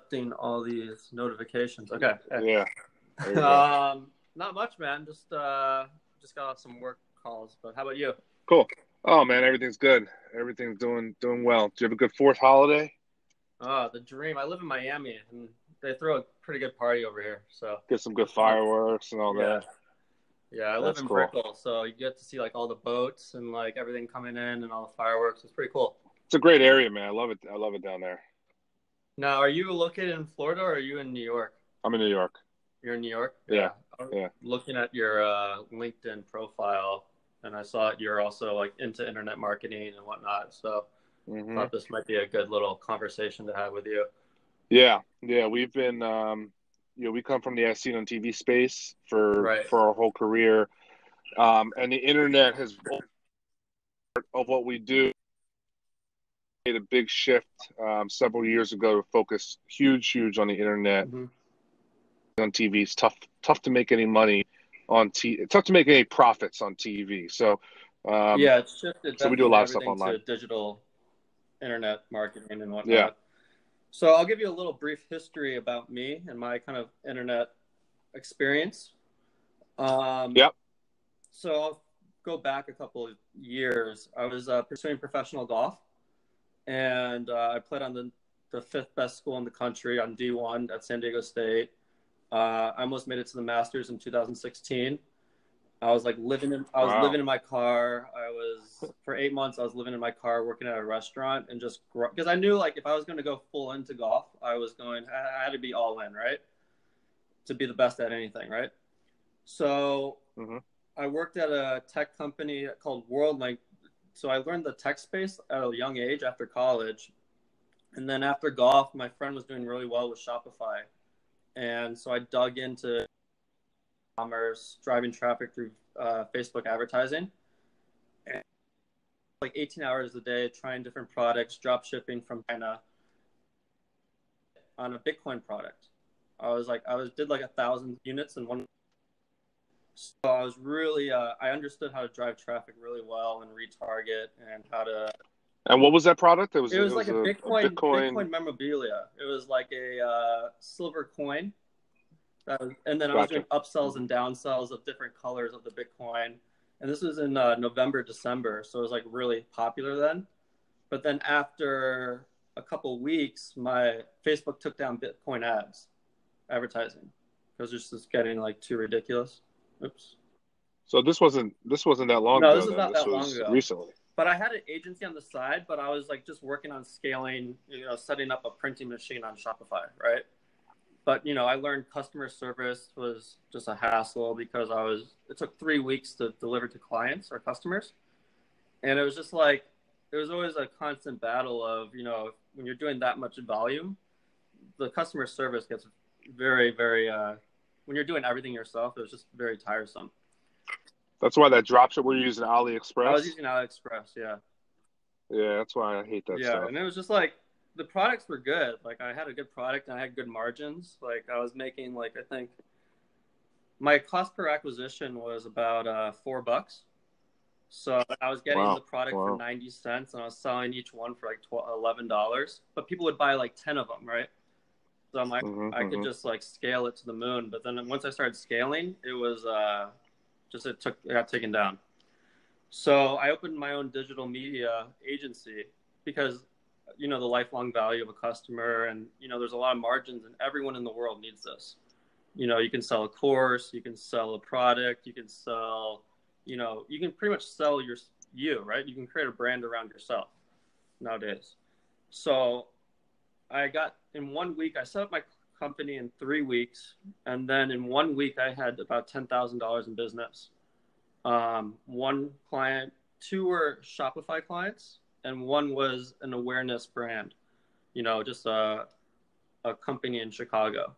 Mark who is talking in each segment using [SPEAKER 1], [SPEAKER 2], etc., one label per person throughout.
[SPEAKER 1] accepting all these notifications. Okay.
[SPEAKER 2] Yeah. There you go.
[SPEAKER 1] Not much, man. Just got off some work calls. But how about you?
[SPEAKER 2] Cool. Oh man, everything's good. Everything's doing well. Did you have a good fourth holiday?
[SPEAKER 1] The dream. I live in Miami, and they throw a pretty good party over here. So
[SPEAKER 2] Get some good fireworks and all
[SPEAKER 1] yeah,
[SPEAKER 2] that.
[SPEAKER 1] yeah. I live
[SPEAKER 2] That's
[SPEAKER 1] in
[SPEAKER 2] cool.
[SPEAKER 1] Brickell, so you get to see like all the boats and like everything coming in and all the fireworks. It's pretty cool.
[SPEAKER 2] It's a great area, man. I love it. I love it down there.
[SPEAKER 1] Now, are you located in Florida or are you in New York?
[SPEAKER 2] I'm in New York.
[SPEAKER 1] You're in New York?
[SPEAKER 2] Yeah.
[SPEAKER 1] I was
[SPEAKER 2] Yeah.
[SPEAKER 1] looking at your LinkedIn profile, and I saw you're also like into internet marketing and whatnot. So I
[SPEAKER 2] Hmm.
[SPEAKER 1] thought this might be a good little conversation to have with you.
[SPEAKER 2] Yeah. Yeah. We've been, we come from the scene on TV space for
[SPEAKER 1] Right.
[SPEAKER 2] our whole career, and the internet has of what we do made a big shift several years ago to focus huge on the internet.
[SPEAKER 1] Mm-hmm.
[SPEAKER 2] On TV, it's tough to make any money on TV. It's tough to make any profits on TV.
[SPEAKER 1] Yeah, it's shifted
[SPEAKER 2] So we do a
[SPEAKER 1] definitely
[SPEAKER 2] lot of stuff
[SPEAKER 1] everything
[SPEAKER 2] online.
[SPEAKER 1] to digital internet marketing and
[SPEAKER 2] Yeah.
[SPEAKER 1] whatnot. So I'll give you a little brief history about me and my kind of internet experience.
[SPEAKER 2] Yep.
[SPEAKER 1] So I'll go back a couple of years. I was pursuing professional golf, and I played on the fifth best school in the country on D1 at San Diego State. I almost made it to the Masters in 2016. I was living
[SPEAKER 2] Wow.
[SPEAKER 1] in my car. For 8 months, I was living in my car, working at a restaurant, and just because I knew like if I was going to go full into golf, I had to be all in, right? To be the best at anything, right? So
[SPEAKER 2] Hmm.
[SPEAKER 1] I worked at a tech company called WorldLink. So I learned the tech space at a young age after college. And then after golf, my friend was doing really well with Shopify. And so I dug into commerce, driving traffic through Facebook advertising. And 18 hours a day, trying different products, drop shipping from China on a Bitcoin product. Did like 1,000 units in one. So I was really, I understood how to drive traffic really well and retarget and how to.
[SPEAKER 2] And what was that product?
[SPEAKER 1] It was like a
[SPEAKER 2] A
[SPEAKER 1] Bitcoin
[SPEAKER 2] Bitcoin.
[SPEAKER 1] memorabilia. It was like a silver coin. And then I was
[SPEAKER 2] Gotcha.
[SPEAKER 1] doing upsells and downsells of different colors of the Bitcoin. And this was in November, December. So it was like really popular then. But then after a couple weeks, my Facebook took down Bitcoin ads, advertising. It was just getting like too ridiculous. Oops.
[SPEAKER 2] So this wasn't that long
[SPEAKER 1] No, this
[SPEAKER 2] ago
[SPEAKER 1] is
[SPEAKER 2] then.
[SPEAKER 1] not
[SPEAKER 2] This
[SPEAKER 1] that long
[SPEAKER 2] was
[SPEAKER 1] ago.
[SPEAKER 2] recently.
[SPEAKER 1] But I had an agency on the side, but I was like just working on scaling, setting up a printing machine on Shopify, right? But I learned customer service was just a hassle because it took 3 weeks to deliver to clients or customers. And it was just like, it was always a constant battle of, when you're doing that much volume, the customer service gets very, very, when you're doing everything yourself, it was just very tiresome.
[SPEAKER 2] That's why that dropship we're using
[SPEAKER 1] I was
[SPEAKER 2] AliExpress.
[SPEAKER 1] using AliExpress, yeah.
[SPEAKER 2] Yeah, that's why I hate that
[SPEAKER 1] Yeah,
[SPEAKER 2] stuff.
[SPEAKER 1] and it was just like the products were good. Like I had a good product and I had good margins. Like I was making I think my cost per acquisition was about $4. So I was getting the
[SPEAKER 2] Wow.
[SPEAKER 1] product for
[SPEAKER 2] Wow.
[SPEAKER 1] 90 cents and I was selling each one for like $11. But people would buy like 10 of them, right? So I'm like, I could just like scale it to the moon. But then once I started scaling, it was it got taken down. So I opened my own digital media agency because, the lifelong value of a customer and, there's a lot of margins and everyone in the world needs this. You can sell a course, you can sell a product, you can sell, you can pretty much sell you, right? You can create a brand around yourself nowadays. So in 1 week, I set up my company in 3 weeks. And then in 1 week, I had about $10,000 in business. One client, two were Shopify clients, and one was an awareness brand, just a company in Chicago.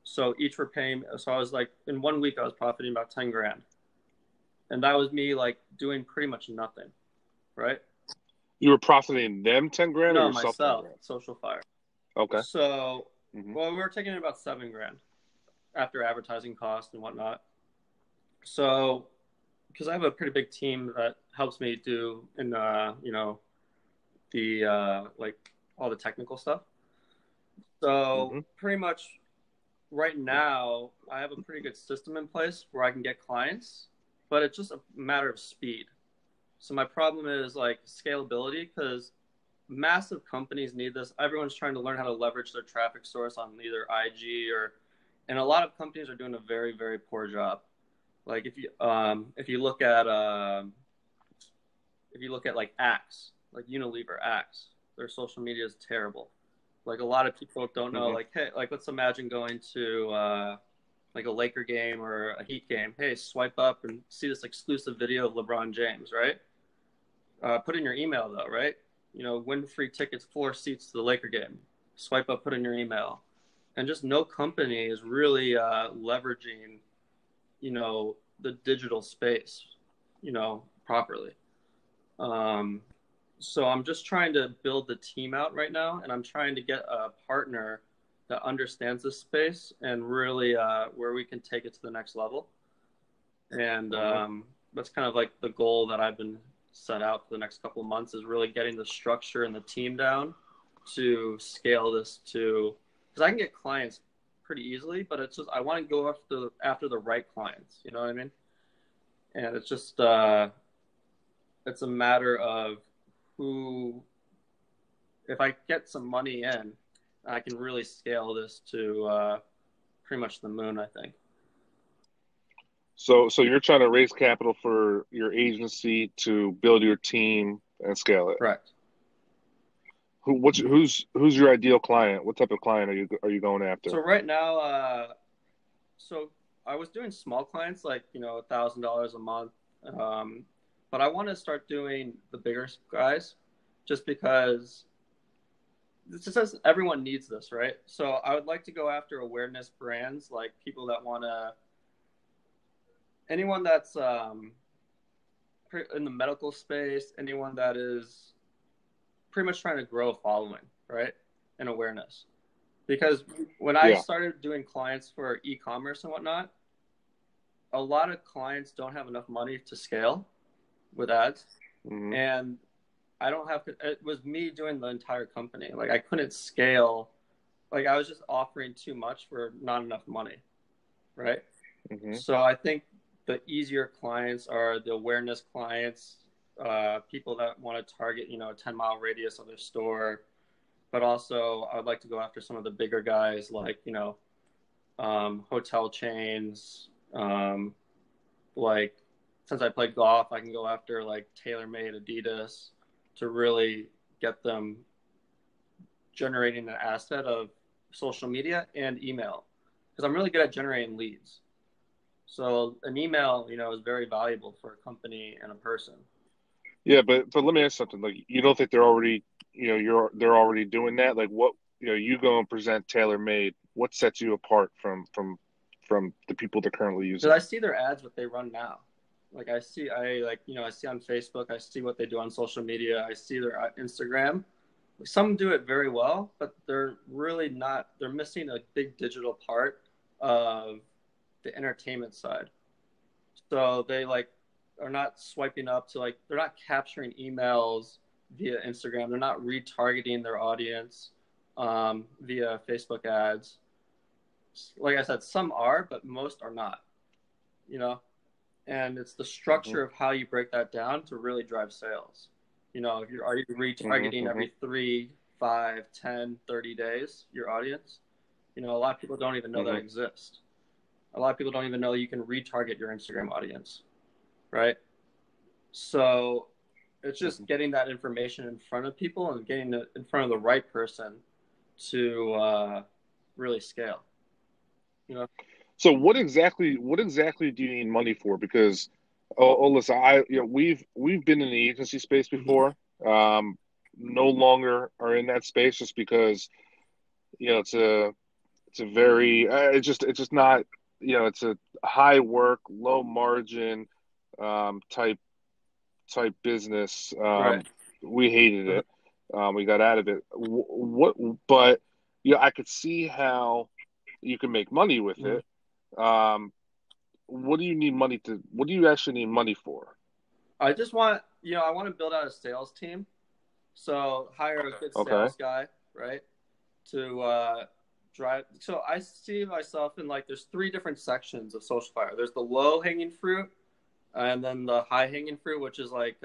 [SPEAKER 1] So each were paying. So I was like, in 1 week, I was profiting about 10 grand. And that was me like doing pretty much nothing, right?
[SPEAKER 2] You were profiting them 10 grand or
[SPEAKER 1] No,
[SPEAKER 2] yourself 10
[SPEAKER 1] myself,
[SPEAKER 2] grand?
[SPEAKER 1] Social Fire.
[SPEAKER 2] Okay.
[SPEAKER 1] So,
[SPEAKER 2] Mm-hmm.
[SPEAKER 1] well, we were taking about 7 grand after advertising costs and whatnot. So, because I have a pretty big team that helps me do in the like all the technical stuff. So pretty much right now, I have a pretty good system in place where I can get clients, but it's just a matter of speed. So my problem is like scalability, because massive companies need this. Everyone's trying to learn how to leverage their traffic source on either IG or, and a lot of companies are doing a very, very poor job. Like if you look at like Axe, like Unilever Axe, their social media is terrible. Like a lot of people don't know, like, hey, like let's imagine going to like a Laker game or a Heat game. Hey, swipe up and see this exclusive video of LeBron James, right? Put in your email though, right? You know, win free tickets, 4 seats to the Laker game. Swipe up, put in your email, and just no company is really leveraging, you know, the digital space, you know, properly. So I'm just trying to build the team out right now, and I'm trying to get a partner that understands this space and really where we can take it to the next level. And that's kind of like the goal that I've been set out for the next couple of months, is really getting the structure and the team down to scale this to, because I can get clients pretty easily, but it's just I want to go after the right clients. You know what I mean? And it's just it's a matter of who, if I get some money in, I can really scale this to pretty much the moon, I think.
[SPEAKER 2] So you're trying to raise capital for your agency to build your team and scale it.
[SPEAKER 1] Correct.
[SPEAKER 2] Who's your ideal client? What type of client are you going after?
[SPEAKER 1] So right now, so I was doing small clients, like, you know, $1,000 a month. But I want to start doing the bigger guys, just because this says everyone needs this, right? So I would like to go after awareness brands, like people that want to, anyone that's in the medical space, anyone that is pretty much trying to grow a following, right? And awareness. Because when I started doing clients for e-commerce and whatnot, a lot of clients don't have enough money to scale with ads. And I don't have to, it was me doing the entire company. Like I couldn't scale. Like I was just offering too much for not enough money. Right. So I think the easier clients are the awareness clients, people that want to target, you know, a 10-mile radius of their store. But also I'd like to go after some of the bigger guys, like, you know, hotel chains, like, since I played golf, I can go after like TaylorMade, Adidas, to really get them generating an asset of social media and email, because I'm really good at generating leads. So an email, you know, is very valuable for a company and a person.
[SPEAKER 2] Yeah, but let me ask something. Like, you don't think they're already, you know, they're already doing that? Like, what, you know, you go and present TaylorMade. What sets you apart from the people they're currently using?
[SPEAKER 1] Because I see their ads, what they run now. Like I see on Facebook, I see what they do on social media. I see their Instagram. Some do it very well, but they're really not, they're missing a big digital part of the entertainment side. So they like are not swiping up to, like, they're not capturing emails via Instagram. They're not retargeting their audience via Facebook ads. Like I said, some are, but most are not, you know? And it's the structure of how you break that down to really drive sales. You know, are you retargeting every 3, 5, 10, 30 days your audience? You know, a lot of people don't even know that exists. A lot of people don't even know you can retarget your Instagram audience, right? So it's just getting that information in front of people and getting it in front of the right person to really scale. You know.
[SPEAKER 2] So what exactly do you need money for? Because listen, we've been in the agency space before. No longer are in that space, just because, you know, it's a very it's just not, you know, it's a high work, low margin type business.
[SPEAKER 1] Right.
[SPEAKER 2] We hated it. We got out of it. But yeah, I could see how you can make money with it. What do you need money to? What do you actually need money for?
[SPEAKER 1] I just want, you know, I want to build out a sales team. So hire a good sales guy, right? to drive. So I see myself in like there's three different sections of Social Fire. There's the low hanging fruit, and then the high hanging fruit, which is like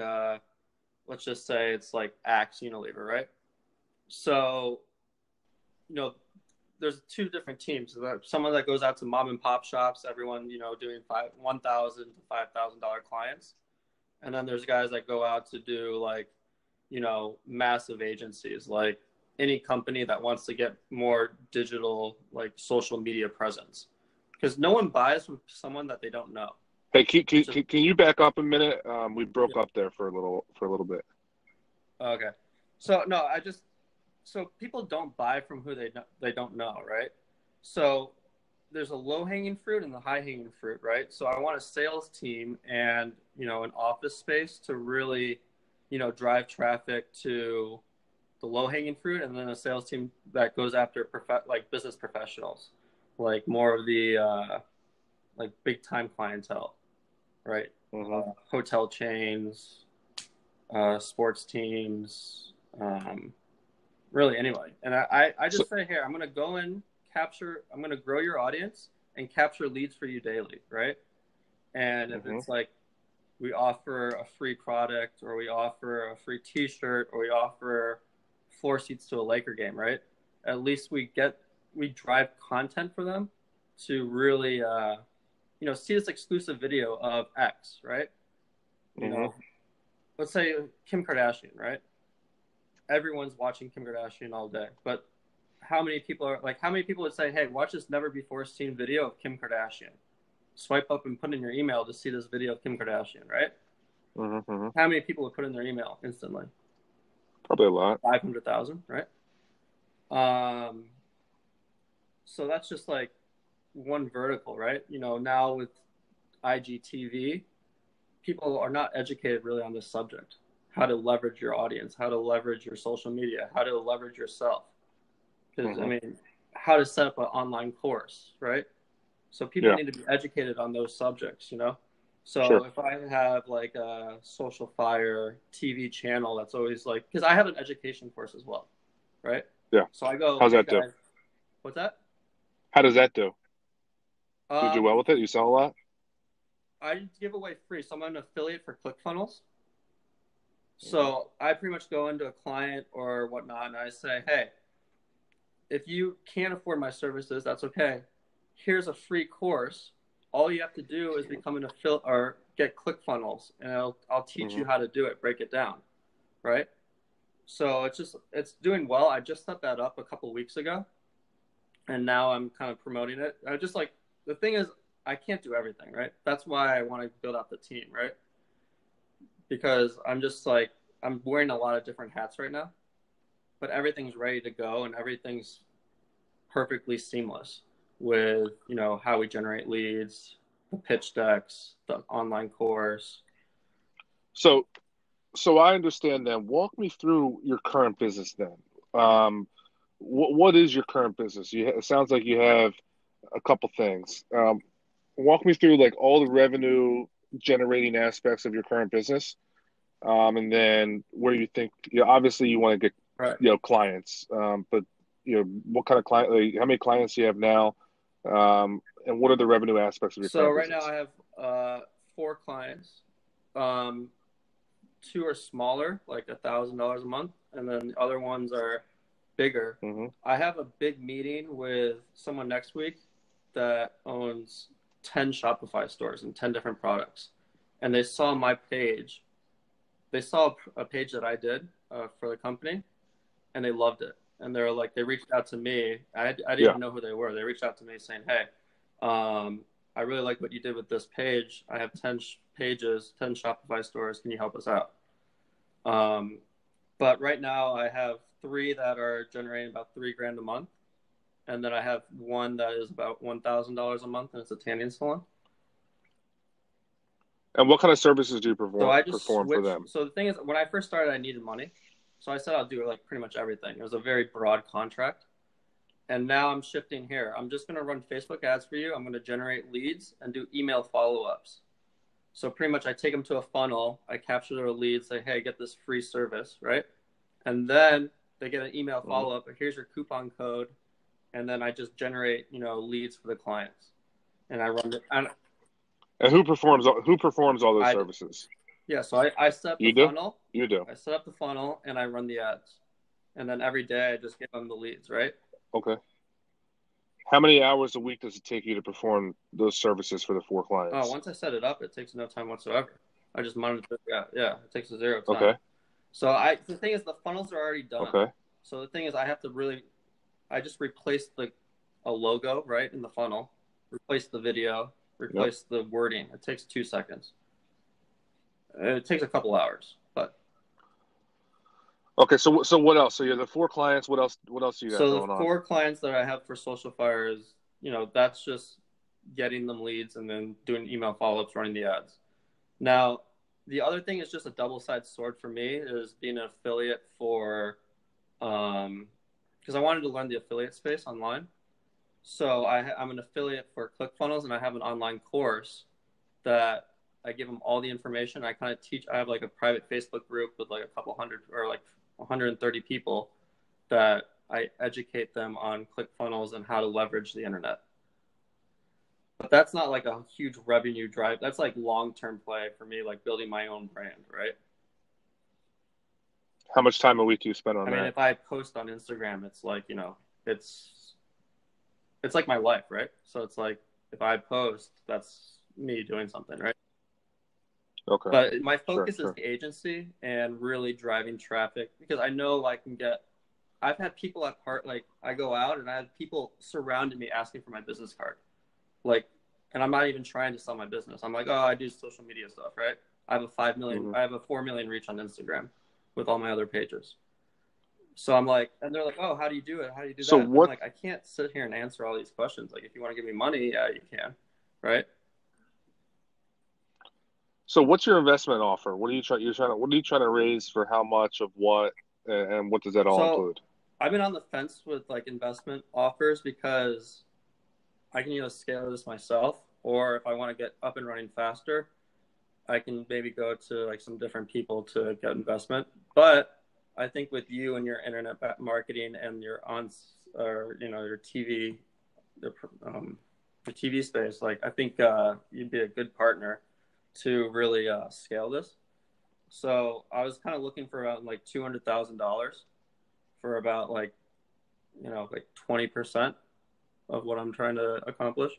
[SPEAKER 1] let's just say it's like Axe Unilever, right? So there's two different teams. Someone that goes out to mom and pop shops, everyone doing $1,000 to $5,000 clients, and then there's guys that go out to do like massive agencies, like any company that wants to get more digital, like social media presence, because no one buys from someone that they don't know.
[SPEAKER 2] Hey, can you back up a minute? We broke up there for a little bit.
[SPEAKER 1] Okay, so no, so people don't buy from who they don't know, right? So there's a low hanging fruit and the high hanging fruit, right? So I want a sales team and an office space to really drive traffic to the low-hanging fruit, and then a sales team that goes after like business professionals, like more of the like big-time clientele, right?
[SPEAKER 2] Mm-hmm.
[SPEAKER 1] Hotel chains, sports teams, really anybody. And I just say, here, I'm going to go and I'm going to grow your audience and capture leads for you daily, right? And if it's like we offer a free product, or we offer a free t-shirt, or we offer floor seats to a Laker game, right? At least we drive content for them to really, see this exclusive video of X, right? Let's say Kim Kardashian, right? Everyone's watching Kim Kardashian all day, but how many people would say, hey, watch this never before seen video of Kim Kardashian? Swipe up and put in your email to see this video of Kim Kardashian, right? How many people would put in their email instantly?
[SPEAKER 2] Probably a lot.
[SPEAKER 1] 500,000, right? So that's just like one vertical, right? Now with IGTV, people are not educated really on this subject. How to leverage your audience, how to leverage your social media, how to leverage yourself. Because, how to set up an online course, right? So people need to be educated on those subjects, So if I have like a Social Fire TV channel, that's always like, because I have an education course as well, right?
[SPEAKER 2] Yeah.
[SPEAKER 1] So I go,
[SPEAKER 2] how's
[SPEAKER 1] hey,
[SPEAKER 2] that
[SPEAKER 1] guys,
[SPEAKER 2] do?
[SPEAKER 1] What's that?
[SPEAKER 2] How does that do? Do you do well with it? You sell a lot?
[SPEAKER 1] I give away free. So I'm an affiliate for ClickFunnels. So I pretty much go into a client or whatnot, and I say, hey, if you can't afford my services, that's okay. Here's a free course. All you have to do is become an affiliate or get ClickFunnels, and I'll teach you how to do it, break it down, right? So it's doing well. I just set that up a couple weeks ago, and now I'm kind of promoting it. The thing is, I can't do everything, right? That's why I want to build out the team, right? Because I'm wearing a lot of different hats right now, but everything's ready to go and everything's perfectly seamless with, how we generate leads, the pitch decks, the online course.
[SPEAKER 2] So I understand then. Walk me through your current business then. What is your current business? It sounds like you have a couple things. Walk me through like all the revenue generating aspects of your current business. And then where you think, obviously you want to get, clients, but what kind of client, like, how many clients do you have now? And what are the revenue aspects of your current business?
[SPEAKER 1] So right now I have 4 clients. 2 are smaller, like $1,000 a month, and then the other ones are bigger. I have a big meeting with someone next week that owns 10 Shopify stores and 10 different products, and they saw my page. They saw a page that I did for the company, and they loved it. And they reached out to me. I didn't even know who they were. They reached out to me saying, hey, I really like what you did with this page. I have 10 pages, 10 Shopify stores. Can you help us out? But right now I have 3 that are generating about $3,000 a month. And then I have 1 that is about $1,000 a month, and it's a tanning salon.
[SPEAKER 2] And what kind of services do you perform for them?
[SPEAKER 1] So the thing is, when I first started, I needed money. So I said I'll do like pretty much everything. It was a very broad contract. And now I'm shifting here. I'm just going to run Facebook ads for you. I'm going to generate leads and do email follow-ups. So pretty much I take them to a funnel. I capture their leads, say, hey, get this free service, right? And then They get an email follow up. Here's your coupon code, and then I just generate leads for the clients, and I run it.
[SPEAKER 2] And who performs all those services?
[SPEAKER 1] Yeah, so I set up the funnel.
[SPEAKER 2] You do.
[SPEAKER 1] I set up the funnel and I run the ads, and then every day I just give them the leads, right?
[SPEAKER 2] Okay. How many hours a week does it take you to perform those services for the 4 clients?
[SPEAKER 1] Oh, once I set it up, it takes no time whatsoever. I just monitor. Yeah, it takes 0 time.
[SPEAKER 2] Okay.
[SPEAKER 1] So the thing is, the funnels are already done.
[SPEAKER 2] Okay.
[SPEAKER 1] So the thing is, I just replace a logo right in the funnel, replace the video, replace the wording. It takes 2 seconds. It takes a couple hours, but.
[SPEAKER 2] Okay, so what else? So you have the 4 clients. What else do you got going on?
[SPEAKER 1] So the 4 clients that I have for Social Fire is, that's just getting them leads and then doing email follow-ups, running the ads. Now, the other thing is just a double-sided sword for me is being an affiliate for, because I wanted to learn the affiliate space online. So I'm an affiliate for ClickFunnels, and I have an online course that I give them all the information. I kind of teach. I have like a private Facebook group with like a couple hundred or like 130 people that I educate them on ClickFunnels and how to leverage the internet. But that's not like a huge revenue drive. That's like long-term play for me, like building my own brand, right?
[SPEAKER 2] How much time a week do you spend on that?
[SPEAKER 1] I mean, if I post on Instagram, it's like, it's like my life, right? So it's like, if I post, that's me doing something, right?
[SPEAKER 2] Okay.
[SPEAKER 1] But my focus is the agency and really driving traffic, because I know I've had people I go out and I have people surrounding me asking for my business card. And I'm not even trying to sell my business. I'm like, oh, I do social media stuff, right? I have a 5 million, I have a 4 million reach on Instagram with all my other pages. So I'm like, and they're like, oh, how do you do it? How do you do that? I'm like, I can't sit here and answer all these questions. Like, if you want to give me money, yeah, you can, right?
[SPEAKER 2] So what's your investment offer? What are you trying to raise for how much of what, and what does that all include?
[SPEAKER 1] I've been on the fence with like investment offers because I can either scale this myself, or if I want to get up and running faster, I can maybe go to like some different people to get investment. But I think with you and your internet marketing and your your TV, the TV space, like I think you'd be a good partner to really scale this. So I was kind of looking for about like $200,000 for about like 20% of what I'm trying to accomplish,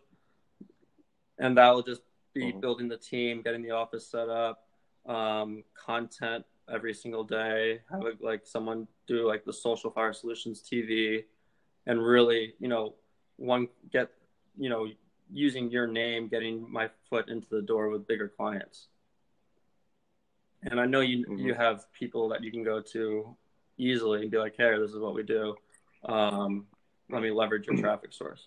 [SPEAKER 1] and that will just be building the team, getting the office set up, content every single day, have someone do like the Social Fire Solutions TV, and really using your name, getting my foot into the door with bigger clients. And I know you have people that you can go to easily and be like, hey, this is what we do. Let me leverage your traffic source.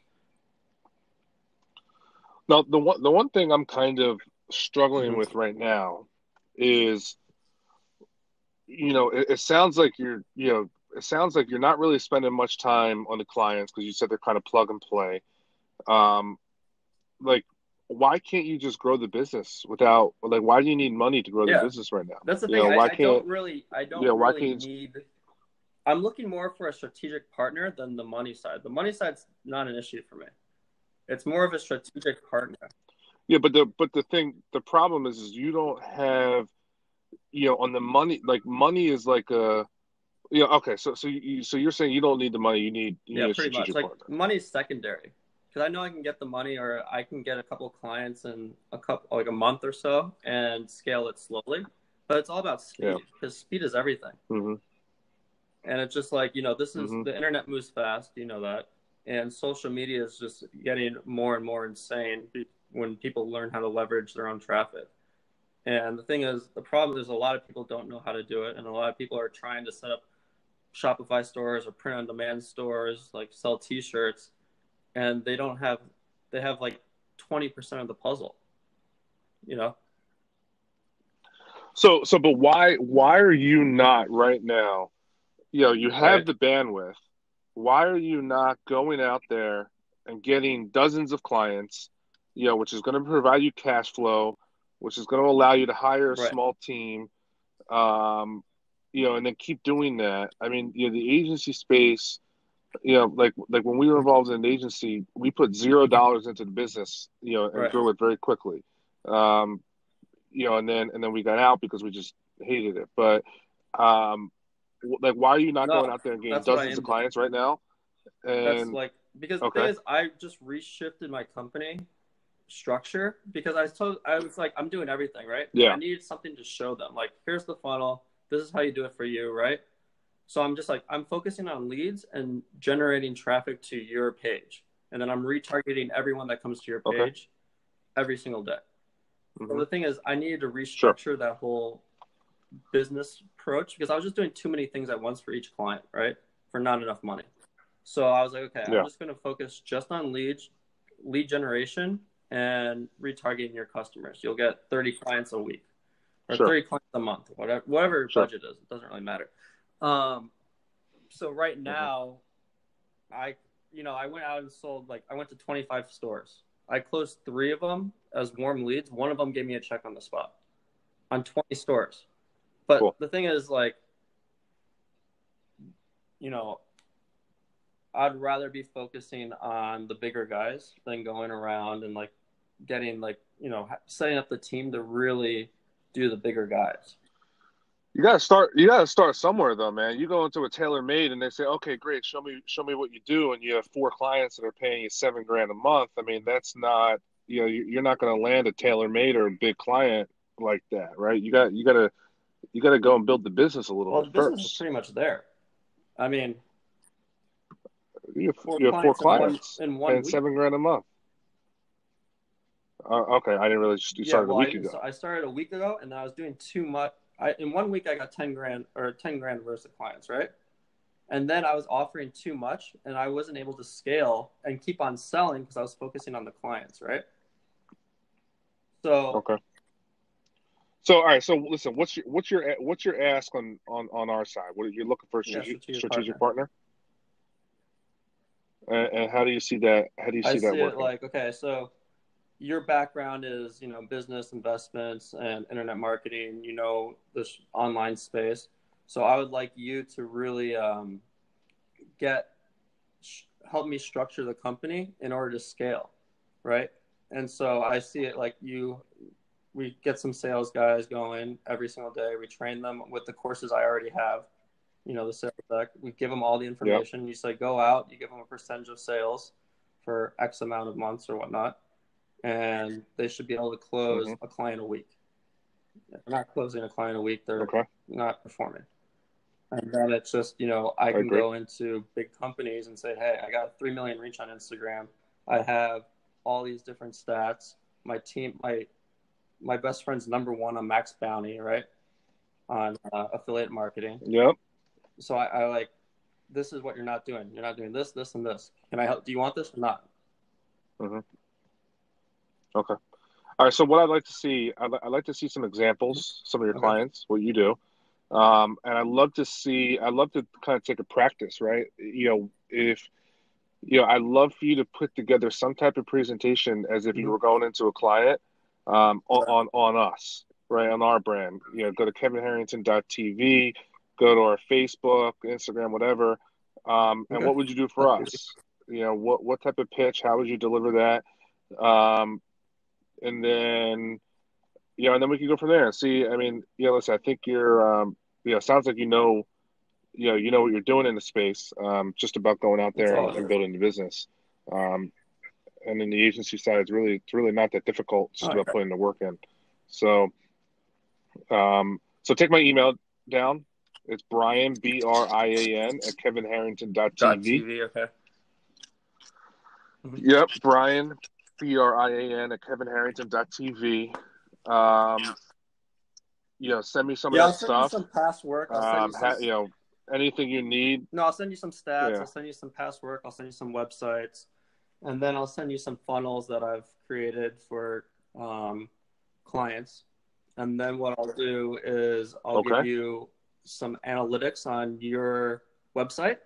[SPEAKER 2] Now, the one thing I'm kind of struggling with right now is, it sounds like you're not really spending much time on the clients, because you said they're kind of plug and play. Why can't you just grow the business without, why do you need money to grow the business right now?
[SPEAKER 1] That's the thing. I don't really need. I'm looking more for a strategic partner than the money side. The money side's not an issue for me. It's more of a strategic partner.
[SPEAKER 2] Yeah, but the problem is you don't have, on the money, money is like a, okay. So you're saying you don't need the money. You need a strategic partner.
[SPEAKER 1] Money's secondary, because I know I can get the money, or I can get a couple of clients in a month or so and scale it slowly. But it's all about speed, because speed is everything.
[SPEAKER 2] Mm-hmm.
[SPEAKER 1] And it's just like, this is the internet moves fast, that. And social media is just getting more and more insane when people learn how to leverage their own traffic. And the thing is, the problem is a lot of people don't know how to do it. And a lot of people are trying to set up Shopify stores or print on demand stores, like sell t-shirts. And they have like 20% of the puzzle,
[SPEAKER 2] But why are you not right now? You have the bandwidth. Why are you not going out there and getting dozens of clients, which is going to provide you cash flow, which is going to allow you to hire a small team, and then keep doing that. I mean, the agency space, like when we were involved in an agency, we put $0 into the business, and
[SPEAKER 1] Right.
[SPEAKER 2] grew it very quickly. And then we got out because we just hated it. But like, why are you not going
[SPEAKER 1] No,
[SPEAKER 2] out there and getting
[SPEAKER 1] that's what I
[SPEAKER 2] dozens of
[SPEAKER 1] am doing.
[SPEAKER 2] clients right now?
[SPEAKER 1] That's
[SPEAKER 2] And
[SPEAKER 1] like, because the thing
[SPEAKER 2] okay,
[SPEAKER 1] is, I just reshifted my company structure because I was like, I'm doing everything, right? And I
[SPEAKER 2] yeah,
[SPEAKER 1] needed something to show them. Like, here's the funnel. This is how you do it for you, right? So I'm just like, I'm focusing on leads and generating traffic to your page. And then I'm retargeting everyone that comes to your
[SPEAKER 2] okay,
[SPEAKER 1] page every single day. So
[SPEAKER 2] hmm,
[SPEAKER 1] the thing is, I needed to
[SPEAKER 2] sure,
[SPEAKER 1] restructure that whole business approach because I was just doing too many things at once for each client, right? For not enough money. So I was like, okay, I'm
[SPEAKER 2] yeah,
[SPEAKER 1] just going to focus just on lead generation and retargeting your customers. You'll get 30 clients a week or
[SPEAKER 2] sure,
[SPEAKER 1] 30 clients a month, whatever your
[SPEAKER 2] sure,
[SPEAKER 1] budget is. It doesn't really matter. Um, so right
[SPEAKER 2] hmm,
[SPEAKER 1] now, I went out and sold, like, I went to 25 stores. I closed 3 of them as warm leads. One of them gave me a check on the spot on 20 stores. But
[SPEAKER 2] cool.
[SPEAKER 1] the thing is, like, you know, I'd rather be focusing on the bigger guys than going around and, like, getting, like, setting up the team to really do the bigger guys.
[SPEAKER 2] You gotta start. You gotta start somewhere, though, man. You go into a tailor made, and they say, "Okay, great. Show me what you do," and you have 4 clients that are paying you $7,000 a month. I mean, that's not. You're not going to land a tailor made or a big client like that, right? You got to go and build the business a little
[SPEAKER 1] Well,
[SPEAKER 2] bit
[SPEAKER 1] the business is
[SPEAKER 2] first.
[SPEAKER 1] pretty much there. I mean, four
[SPEAKER 2] You have four
[SPEAKER 1] clients in one
[SPEAKER 2] clients
[SPEAKER 1] in one
[SPEAKER 2] paying
[SPEAKER 1] week.
[SPEAKER 2] $7,000 a month. Okay, I didn't realize you
[SPEAKER 1] Yeah,
[SPEAKER 2] started a
[SPEAKER 1] well, I
[SPEAKER 2] week
[SPEAKER 1] didn't.
[SPEAKER 2] ago.
[SPEAKER 1] So I started a week ago, and then I was doing too much. In one week I got 10 grand or 10 grand worth of clients, right? And then I was offering too much, and I wasn't able to scale and keep on selling because I was focusing on the clients, right? So
[SPEAKER 2] Okay. So all right. So listen, what's your ask on our side? What are you looking for a
[SPEAKER 1] yeah, strategic
[SPEAKER 2] strategic
[SPEAKER 1] partner.
[SPEAKER 2] partner? And how do you see that? How do you
[SPEAKER 1] I
[SPEAKER 2] see that
[SPEAKER 1] see it
[SPEAKER 2] working?
[SPEAKER 1] like, okay, so your background is, business investments and internet marketing, this online space. So I would like you to really get help me structure the company in order to scale, right? And so I see it like we get some sales guys going every single day. We train them with the courses I already have, the sales deck. We give them all the
[SPEAKER 2] Yep.
[SPEAKER 1] information. You say, go out, you give them a percentage of sales for X amount of months or whatnot, and they should be able to
[SPEAKER 2] Hmm.
[SPEAKER 1] close a client a week. If they're not closing a client a week, they're
[SPEAKER 2] Okay.
[SPEAKER 1] not performing. And then it's just, I
[SPEAKER 2] I
[SPEAKER 1] can
[SPEAKER 2] agree.
[SPEAKER 1] go into big companies and say, hey, I got 3 million reach on Instagram. I have all these different stats. My team, my best friend's #1 on Max Bounty, right? On affiliate marketing.
[SPEAKER 2] Yep.
[SPEAKER 1] So I like, this is what you're not doing. You're not doing this, this, and this. Can I help? Do you want this or not?
[SPEAKER 2] Hmm. Okay. All right. So what I'd like to see, I'd like to see some examples, some of your
[SPEAKER 1] Okay.
[SPEAKER 2] clients, what you do, and I'd love to kind of take a practice, right? If I'd love for you to put together some type of presentation as if you
[SPEAKER 1] Mm-hmm.
[SPEAKER 2] were going into a client,
[SPEAKER 1] Right.
[SPEAKER 2] on us, right, on our brand. Go to kevinharrington.tv, go to our Facebook, Instagram, whatever. And
[SPEAKER 1] Okay.
[SPEAKER 2] what would you do for
[SPEAKER 1] That's easy.
[SPEAKER 2] us? What type of pitch? How would you deliver that? Um, and then and then we can go from there and see. I mean, listen, I think sounds like you know what you're doing in the space. Just about going out
[SPEAKER 1] That's
[SPEAKER 2] there
[SPEAKER 1] all
[SPEAKER 2] and
[SPEAKER 1] it is.
[SPEAKER 2] building the business. Um, and in the agency side, it's really not that difficult. It's
[SPEAKER 1] All
[SPEAKER 2] just
[SPEAKER 1] right.
[SPEAKER 2] about putting the work in. So take my email down. It's Brian, Brian, at kevinharrington.tv.
[SPEAKER 1] .tv. Okay. Mm-hmm.
[SPEAKER 2] Yep, Brian, Brian, at kevinharrington.tv. Um, send me some of
[SPEAKER 1] Yeah, I'll
[SPEAKER 2] that
[SPEAKER 1] send you
[SPEAKER 2] stuff.
[SPEAKER 1] some past work. I'll send you some.
[SPEAKER 2] Anything you need.
[SPEAKER 1] No, I'll send you some stats.
[SPEAKER 2] Yeah.
[SPEAKER 1] I'll send you some past work. I'll send you some websites, and then I'll send you some funnels that I've created for clients. And then what I'll do is I'll give
[SPEAKER 2] Okay.
[SPEAKER 1] you some analytics on your website,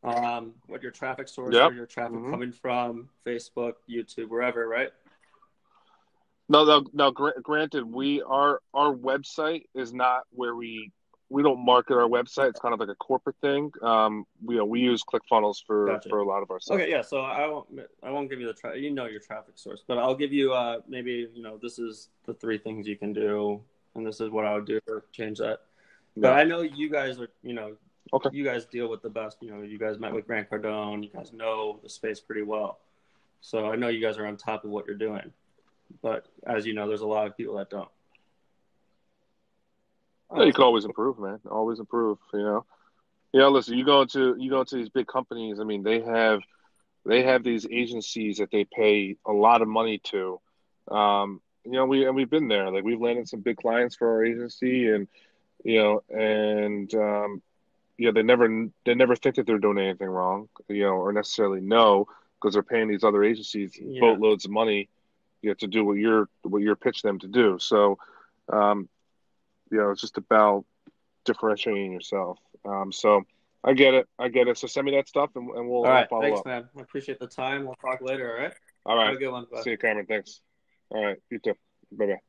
[SPEAKER 1] what your traffic source,
[SPEAKER 2] Yep.
[SPEAKER 1] where your traffic
[SPEAKER 2] Hmm.
[SPEAKER 1] coming from, Facebook, YouTube, wherever, right?
[SPEAKER 2] No, no, no. Granted, our website is not where we we don't market our website. It's kind of like a corporate thing. We use ClickFunnels for
[SPEAKER 1] Gotcha.
[SPEAKER 2] a lot of our stuff.
[SPEAKER 1] Okay, yeah. So I won't give you your traffic source, but I'll give you maybe this is the three things you can do, and this is what I would do to change that. But
[SPEAKER 2] Yeah.
[SPEAKER 1] I know you guys are
[SPEAKER 2] Okay.
[SPEAKER 1] you guys deal with the best. You guys met with Grant Cardone. You guys know the space pretty well, so I know you guys are on top of what you're doing. But as you know, there's a lot of people that don't.
[SPEAKER 2] Yeah, you can always improve, man. Always improve. Listen, you go into these big companies. I mean, they have these agencies that they pay a lot of money to. We've been there. Like we've landed some big clients for our agency, and they never think that they're doing anything wrong, or necessarily know because they're paying these other agencies boatloads of money, to do what you're pitching them to do. So, it's just about differentiating yourself. So I get it. So send me that stuff and
[SPEAKER 1] All right.
[SPEAKER 2] follow
[SPEAKER 1] Thanks,
[SPEAKER 2] up.
[SPEAKER 1] man. I appreciate the time. We'll talk later. All right.
[SPEAKER 2] All right.
[SPEAKER 1] Have a good one. Bye.
[SPEAKER 2] See you, Cameron. Thanks. All right. You too. Bye bye.